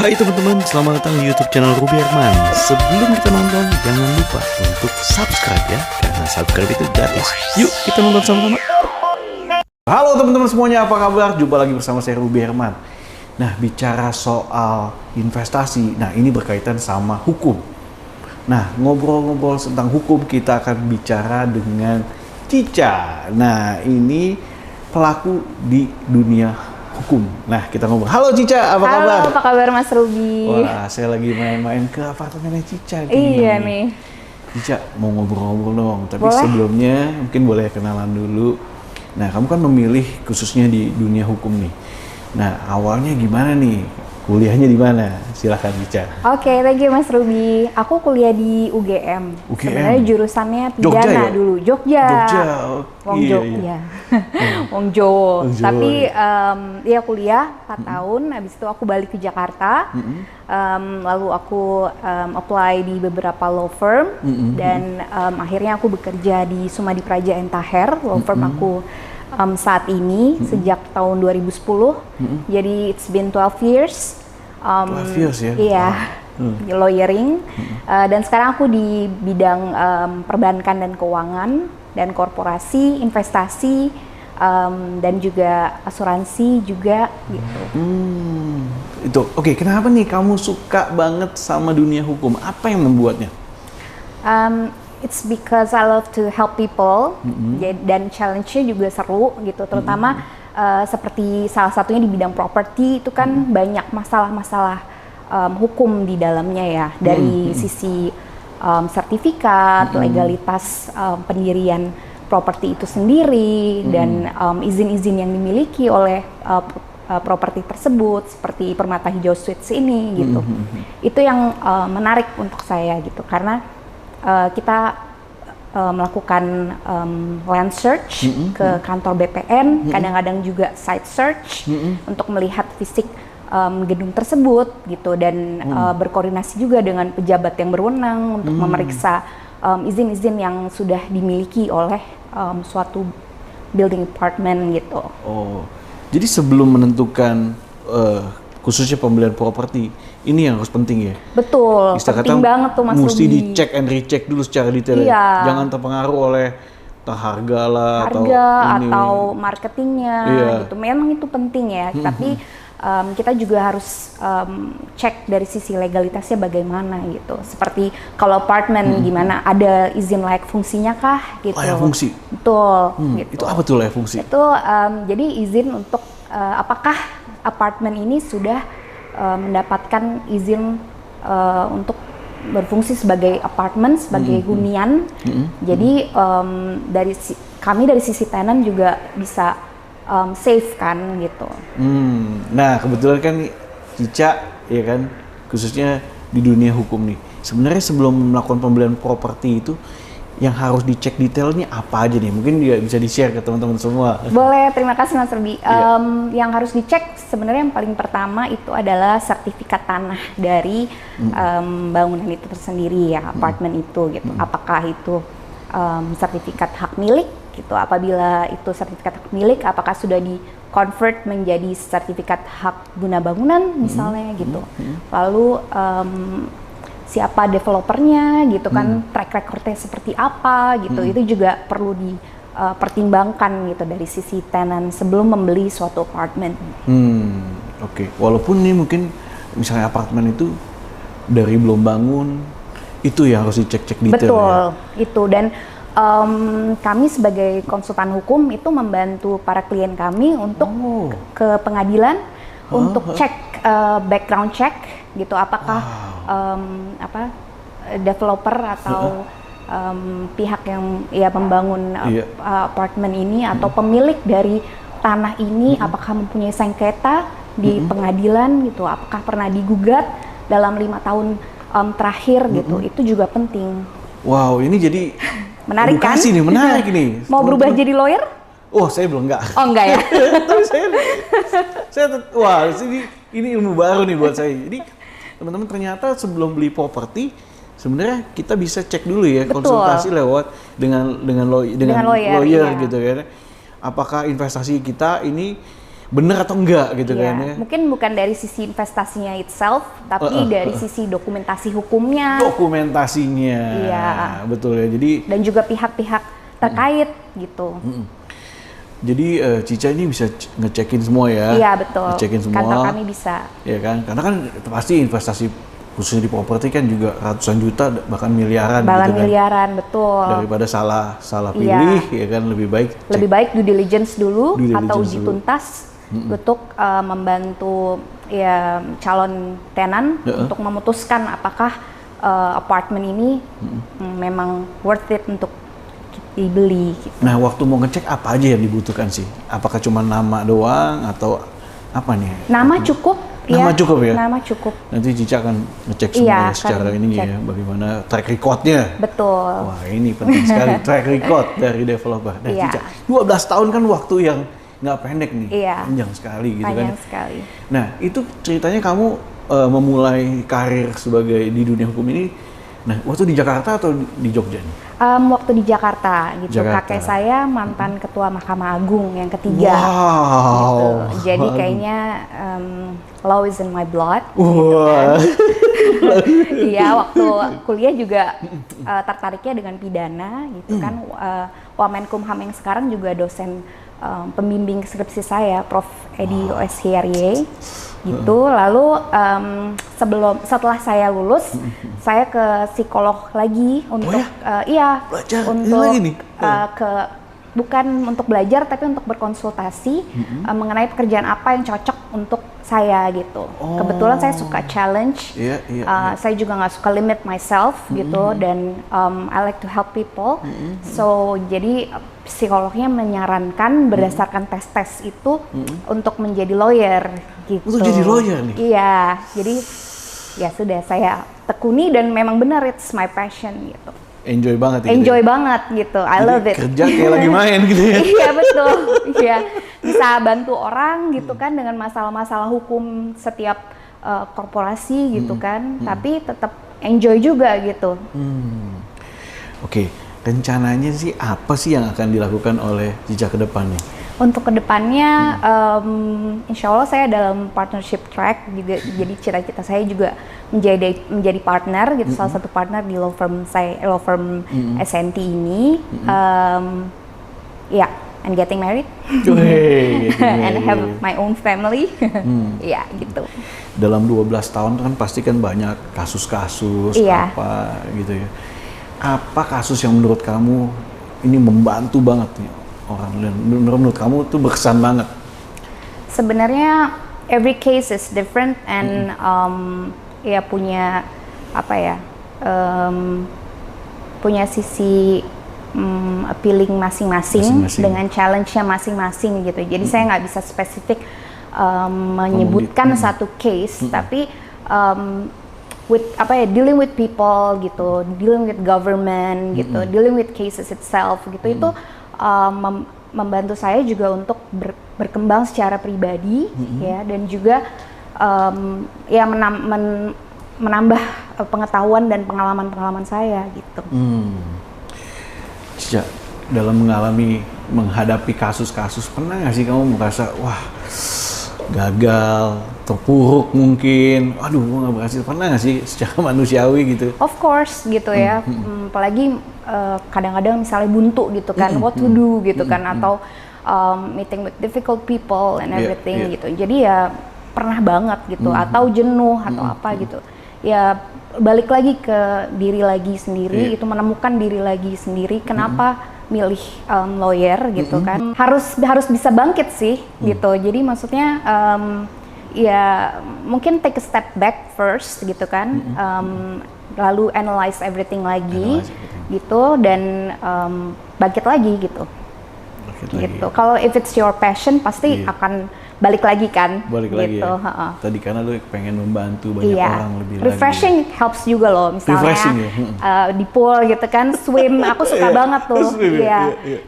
Hai teman-teman, selamat datang di YouTube channel Ruby Herman. Sebelum kita nonton, jangan lupa untuk subscribe ya, karena subscribe itu gratis. Yuk kita nonton sama-sama. Halo teman-teman semuanya, apa kabar? Jumpa lagi bersama saya Ruby Herman. Nah, bicara soal investasi, nah ini berkaitan sama hukum. Nah, ngobrol-ngobrol tentang hukum, kita akan bicara dengan Cica. Nah, ini pelaku di dunia hukum. Nah, kita ngobrol. Halo Cica, apa kabar? Halo, apa kabar Mas Ruby? Wah, saya lagi main-main ke apartemennya Cica. Iya nih. Cica, mau ngobrol-ngobrol dong. Tapi boleh? Sebelumnya mungkin boleh kenalan dulu. Nah, kamu kan memilih khususnya di dunia hukum nih. Nah, awalnya gimana nih? Kuliahnya di mana? Silahkan Cica. Oke, thank you Mas Ruby. Aku kuliah di UGM. Sebenarnya jurusannya pidana Jogja ya? dulu. Jogja. Wong Jogja. iya. Wong Jowo. Wong Jowo, Tapi ya kuliah 4 tahun. Habis itu aku balik ke Jakarta. Lalu aku apply di beberapa law firm. Dan akhirnya aku bekerja di Sumadi Praja and Taher. Law firm aku saat ini sejak tahun 2010. Jadi it's been 12 years. 12 years ya? Iya. Lawyering. Dan sekarang aku di bidang perbankan dan keuangan dan korporasi, investasi, dan juga asuransi juga gitu. Itu oke. Kenapa nih kamu suka banget sama dunia hukum? Apa yang membuatnya? It's because I love to help people, dan challenge-nya juga seru gitu, terutama seperti salah satunya di bidang properti itu kan banyak masalah-masalah hukum di dalamnya ya, dari sisi sertifikat, legalitas pendirian properti itu sendiri, dan izin-izin yang dimiliki oleh properti tersebut, seperti Permata Hijau Suites ini gitu. Itu yang menarik untuk saya gitu, karena kita melakukan land search ke kantor BPN, kadang-kadang juga site search untuk melihat fisik gedung tersebut gitu, dan berkoordinasi juga dengan pejabat yang berwenang untuk memeriksa izin-izin yang sudah dimiliki oleh suatu building apartment gitu. Oh, jadi sebelum menentukan khususnya pembelian properti, ini yang harus penting ya? Betul, penting banget tuh Mas Ruby. Mesti dicek and recheck dulu secara detail ya? Jangan terpengaruh oleh harga lah, atau marketingnya gitu. Memang itu penting ya, tapi kita juga harus cek dari sisi legalitasnya bagaimana gitu. Seperti kalau apartemen gimana, ada izin layak fungsinya kah gitu. Layak fungsi? Betul. Gitu. Itu apa tuh layak fungsi? Itu jadi izin untuk apakah apartemen ini sudah mendapatkan izin untuk berfungsi sebagai apartemen, sebagai hunian. Jadi kami dari sisi tenant juga bisa safe kan gitu. Nah, kebetulan kan Cica ya kan, khususnya di dunia hukum nih. Sebenarnya sebelum melakukan pembelian properti itu yang harus dicek detailnya apa aja nih? Mungkin juga bisa di-share ke teman-teman semua. Boleh, terima kasih Mas Ruby. Yang harus dicek sebenarnya yang paling pertama itu adalah sertifikat tanah dari bangunan itu tersendiri ya, apartemen itu gitu. Apakah itu sertifikat hak milik gitu? Apabila itu sertifikat hak milik, apakah sudah di-convert menjadi sertifikat hak guna bangunan misalnya gitu. Lalu siapa developernya gitu kan, track recordnya seperti apa gitu, itu juga perlu dipertimbangkan gitu dari sisi tenant sebelum membeli suatu apartemen. Oke. Walaupun nih mungkin misalnya apartemen itu dari belum bangun, itu ya harus dicek-cek detail. Betul, itu. Dan kami sebagai konsultan hukum itu membantu para klien kami untuk ke pengadilan untuk cek background check gitu, apakah developer atau pihak yang membangun apartemen ini atau pemilik dari tanah ini apakah mempunyai sengketa di pengadilan gitu, apakah pernah digugat dalam 5 tahun terakhir gitu. Itu juga penting. Wow, ini jadi menarik kan? Nih, menarik nih. Mau berubah jadi lawyer? Oh, saya belum enggak. Oh, enggak ya? Tapi wah, ini ilmu baru nih buat saya. Jadi teman-teman ternyata sebelum beli properti sebenarnya kita bisa cek dulu ya. Betul. Konsultasi lewat dengan lawyer gitu kan. Apakah investasi kita ini bener atau enggak gitu Iya, kan ya. mungkin bukan dari sisi investasinya itself, tapi dari sisi dokumentasi hukumnya. Dokumentasinya. Iya. Betul ya. Jadi Dan juga pihak-pihak terkait gitu. Jadi Cica ini bisa ngecekin semua ya. Iya, betul. Ngecekin semua. Kantor kami bisa. Ya kan? Karena kan pasti investasi khususnya di properti kan juga ratusan juta bahkan miliaran gitu kan. Miliaran, betul. Daripada salah pilih ya kan lebih baik Lebih baik due diligence dulu Due atau diligence uji dulu. tuntas untuk membantu ya calon tenan untuk memutuskan apakah apartemen ini memang worth it untuk dibeli. Gitu. Nah, waktu mau ngecek apa aja yang dibutuhkan sih? Apakah cuma nama doang atau apa nih? Nama cukup. Nama cukup ya? Nama cukup. Nanti Cica akan ngecek Iya, semua akan secara ini cek. ya, bagaimana track record-nya. Betul. Wah, ini penting sekali track record dari developer. Nah, Iya. Cica, 12 tahun kan waktu yang nggak pendek nih, Iya. panjang sekali gitu Panjang kan. sekali. Nah, itu ceritanya kamu memulai karir sebagai di dunia hukum ini. Nah, waktu di Jakarta atau di Jogja nih? Waktu di Jakarta gitu, Jakarta. kakek saya mantan ketua Mahkamah Agung yang ketiga. Wow. Gitu. Jadi kayaknya law is in my blood. Wah. Iya, waktu kuliah juga tertariknya dengan pidana gitu kan. Wamenkumham yang sekarang juga dosen pembimbing skripsi saya, Prof. Edi OSHRY gitu. Lalu setelah saya lulus, saya ke psikolog lagi untuk Belajar ini untuk lagi nih? bukan untuk belajar tapi untuk berkonsultasi mengenai pekerjaan apa yang cocok untuk saya gitu. Kebetulan saya suka challenge. Saya juga nggak suka limit myself gitu dan I like to help people. So jadi psikolognya menyarankan berdasarkan tes-tes itu untuk menjadi lawyer gitu. Untuk jadi lawyer nih? Iya, jadi ya sudah saya tekuni dan memang benar it's my passion gitu. Enjoy banget ya? Enjoy banget gitu, I love it. Kerja kayak lagi main gitu ya? Iya betul, iya bisa bantu orang gitu kan dengan masalah-masalah hukum setiap korporasi gitu kan, tapi tetap enjoy juga gitu. Oke, rencananya sih apa sih yang akan dilakukan oleh Cica ke depannya? Untuk kedepannya, insya Allah saya dalam partnership track juga. Jadi cita-cita saya juga menjadi partner gitu, salah satu partner di law firm saya, law firm SNT ini. Ya, and getting married, and have my own family. Ya, gitu. Dalam 12 tahun kan pasti kan banyak kasus-kasus apa gitu ya. Apa kasus yang menurut kamu ini membantu banget nih orang, dan menurut kamu tuh berkesan banget? Sebenarnya every case is different and ya punya apa ya, punya sisi appealing masing-masing dengan challenge-nya masing-masing gitu. Jadi saya nggak bisa spesifik menyebutkan satu case, tapi with apa ya, dealing with people gitu, dealing with government gitu, dealing with cases itself gitu, itu membantu saya juga untuk berkembang secara pribadi ya, dan juga ya menambah pengetahuan dan pengalaman saya gitu. Cica, dalam menghadapi kasus-kasus, pernah nggak sih kamu merasa wah gagal, terpuruk mungkin, aduh gue nggak berhasil, pernah nggak sih secara manusiawi gitu? Of course gitu ya, apalagi kadang-kadang misalnya buntu gitu kan, what to do gitu kan, atau meeting with difficult people and everything gitu. Jadi ya pernah banget gitu, atau jenuh atau apa gitu. Ya balik lagi ke diri lagi sendiri, itu menemukan diri lagi sendiri. Kenapa milih lawyer gitu kan? Harus bisa bangkit sih gitu. Jadi maksudnya ya mungkin take a step back first gitu kan, lalu analyze everything lagi gitu, dan bangkit lagi gitu. Gitu. Kalau if it's your passion pasti akan balik lagi kan. Balik lagi gitu. Ya. Tadi karena lu pengen membantu banyak orang lebih refreshing lagi. Helps juga loh, misalnya di pool gitu kan, swim, aku suka banget tuh.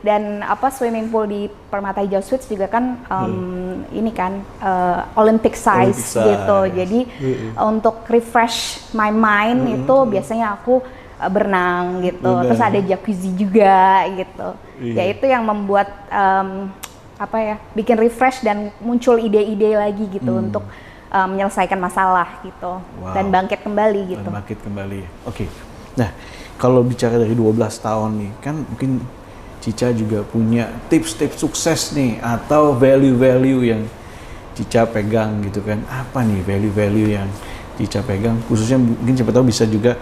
Dan apa, swimming pool di Permata Hijau Suites juga kan ini kan Olympic size gitu. Jadi untuk refresh my mind itu biasanya aku berenang gitu. Terus ada jacuzzi juga gitu. Ya itu yang membuat bikin refresh dan muncul ide-ide lagi gitu untuk menyelesaikan masalah gitu dan bangkit kembali gitu. Dan bangkit kembali. Oke. Nah, kalau bicara dari 12 tahun nih, kan mungkin Cica juga punya tips-tips sukses nih atau value-value yang Cica pegang gitu kan. Apa nih value-value yang Cica pegang? Khususnya mungkin siapa tahu bisa juga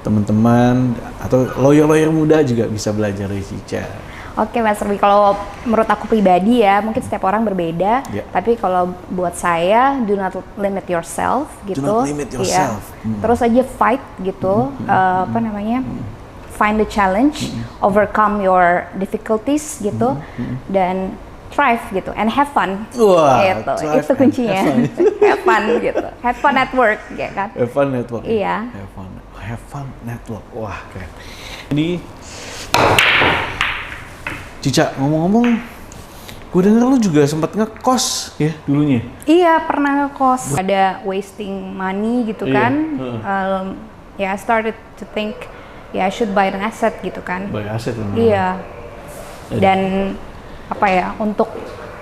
teman-teman atau lawyer-lawyer muda juga bisa belajar dari Cica. Oke Mas Ruby, kalau menurut aku pribadi ya, mungkin setiap orang berbeda. Tapi kalau buat saya, do not limit yourself gitu. Do not limit yourself. Terus aja fight gitu. Find the challenge, overcome your difficulties gitu, dan thrive gitu, and have fun. Wah, gitu. Itu kuncinya. Have fun gitu. Have fun at work, ya kan? Have fun at work. Iya. Have fun network. Wah, keren. Ini Cica, ngomong-ngomong, gue denger lu juga sempat ngekos ya dulunya? Iya, pernah ngekos. Ada wasting money gitu kan. I started to think, I should buy an asset gitu kan. Buy asset memang. Iya. Dan untuk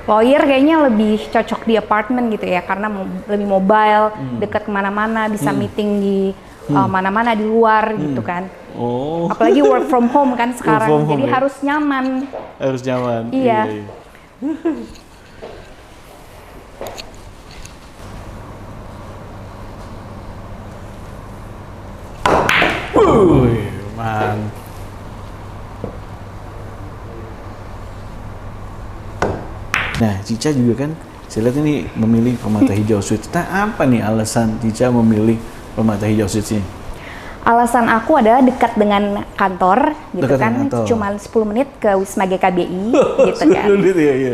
lawyer kayaknya lebih cocok di apartemen gitu ya, karena lebih mobile, dekat kemana-mana, bisa meeting di mana-mana di luar gitu kan. Apalagi work from home kan sekarang, jadi harus nyaman. Harus nyaman. Iya. Man. Nah, Cica juga kan, saya lihat ini memilih Permata Hijau Suites. Nah, apa nih alasan Cica memilih Permata Hijau Suites ini? Alasan aku adalah dekat dengan kantor gitu dekat kan, kantor. Cuma 10 menit ke Wisma GKBI gitu kan.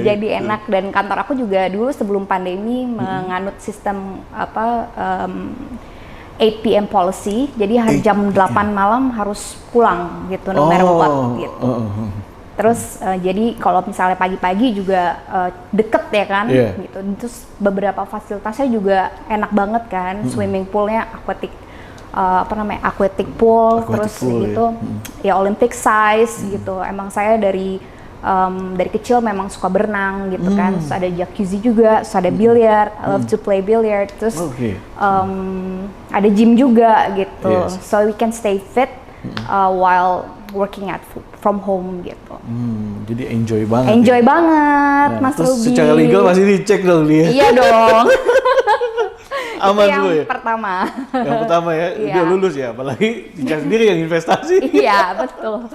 Jadi enak, dan kantor aku juga dulu sebelum pandemi menganut sistem 8 PM policy, jadi jam 8 malam harus pulang gitu, no matter what gitu. Terus jadi kalau misalnya pagi-pagi juga deket ya kan, gitu. Terus beberapa fasilitasnya juga enak banget kan, swimming poolnya aquatic pool, terus gitu, ya Olympic size gitu. Emang saya dari kecil memang suka berenang gitu kan. Terus ada jacuzzi juga, terus ada billiard, I love to play billiard. Terus ada gym juga gitu, so we can stay fit while working from home gitu. Jadi enjoy banget. Enjoy banget, Mas terus Ruby. Secara legal masih dicek dong dia. Iya dong. Aman dulu ya. Yang pertama ya, udah lulus ya, apalagi Cica sendiri yang investasi. Iya betul.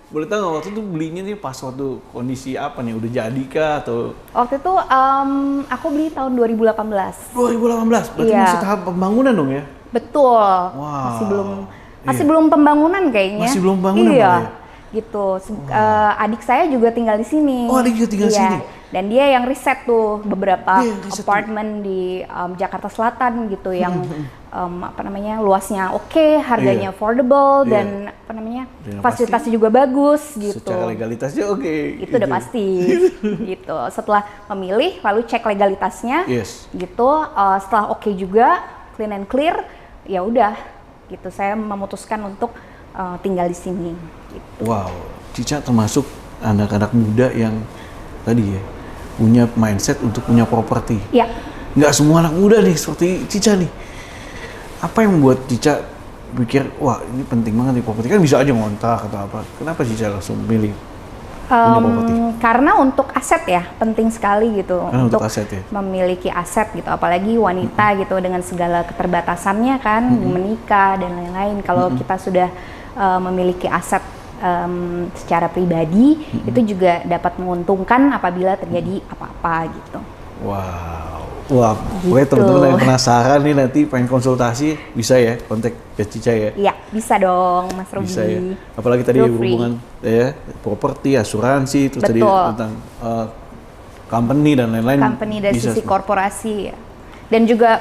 Boleh tahu nggak waktu itu belinya nih pas waktu kondisi apa nih, udah jadi kah atau? Waktu itu aku beli tahun 2018. 2018, berarti masih tahap pembangunan dong ya? Betul. Wow. Masih belum pembangunan kayaknya. Masih belum pembangunan. Iya. Gitu. Adik saya juga tinggal di sini. Oh, adik juga tinggal di sini. Dan dia yang riset tuh beberapa apartemen di Jakarta Selatan gitu, yang luasnya oke, harganya affordable, dan fasilitasnya juga bagus gitu. Secara legalitasnya oke. Itu udah pasti. Gitu. Setelah memilih, lalu cek legalitasnya. Gitu. Setelah oke juga, clean and clear, ya udah. Gitu. Saya memutuskan untuk tinggal di sini. Gitu. Wow, Cica termasuk anak-anak muda yang tadi ya punya mindset untuk punya properti. Iya. Nggak semua anak muda nih seperti Cica nih. Apa yang membuat Cica pikir, wah ini penting banget nih properti, kan bisa aja ngontrak atau apa. Kenapa Cica langsung pilih punya properti? Karena untuk aset ya, penting sekali gitu. Karena untuk aset ya? Memiliki aset gitu, apalagi wanita gitu dengan segala keterbatasannya kan, menikah dan lain-lain. Kalau kita sudah memiliki aset secara pribadi, itu juga dapat menguntungkan apabila terjadi apa-apa gitu. Wow, wah, gue teman-teman yang penasaran nih nanti pengen konsultasi, bisa ya kontak ke Cica ya? Iya, bisa dong Mas Ruby. Bisa ya, apalagi tadi hubungan ya, properti, asuransi, terus tadi tentang company dan lain-lain. Company dari sisi korporasi ya. Dan juga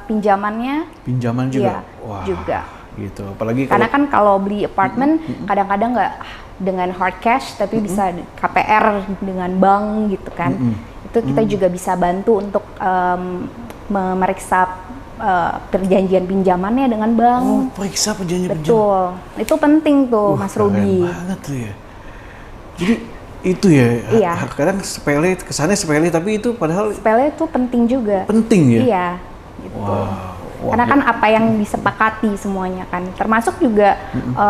pinjamannya. Pinjaman juga? Iya, wah. juga. Gitu. Apalagi karena kan kalau beli apartemen kadang-kadang nggak dengan hard cash, tapi bisa KPR dengan bank gitu kan. Itu kita juga bisa bantu untuk memeriksa perjanjian pinjamannya dengan bank. Oh, periksa perjanjian pinjaman. Betul. Itu penting tuh, Mas Ruby. Keren banget tuh ya. Jadi Itu ya, Iya. kadang sepele, kesannya sepele, tapi itu padahal Sepele itu penting juga. penting ya? Iya, gitu. Wah, Karena kan apa yang disepakati semuanya kan, termasuk juga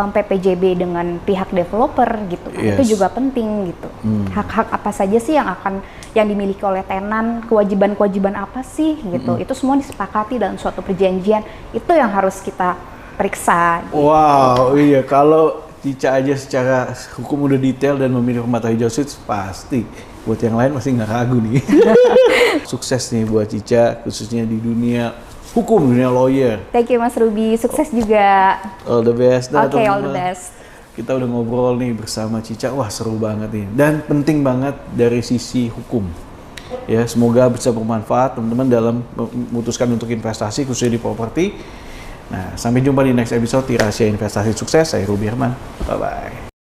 PPJB dengan pihak developer gitu kan, Yes. itu juga penting gitu. Hak-hak apa saja sih yang dimiliki oleh tenan, kewajiban-kewajiban apa sih gitu, itu semua disepakati dalam suatu perjanjian, itu yang harus kita periksa. Wow, iya, kalau Cica aja secara hukum udah detail dan memiliki mata hijau suits, pasti buat yang lain masih nggak ragu nih. Sukses nih buat Cica, khususnya di dunia hukum, dunia lawyer. Thank you Mas Ruby, sukses juga. All the best. Nah, Oke, all the teman-teman, best. kita udah ngobrol nih bersama Cica, wah seru banget nih. Dan penting banget dari sisi hukum. Ya, semoga bisa bermanfaat teman-teman dalam memutuskan untuk investasi khususnya di properti. Nah, sampai jumpa di next episode di Rahasia Investasi Sukses. Saya Ruby Herman. Bye-bye.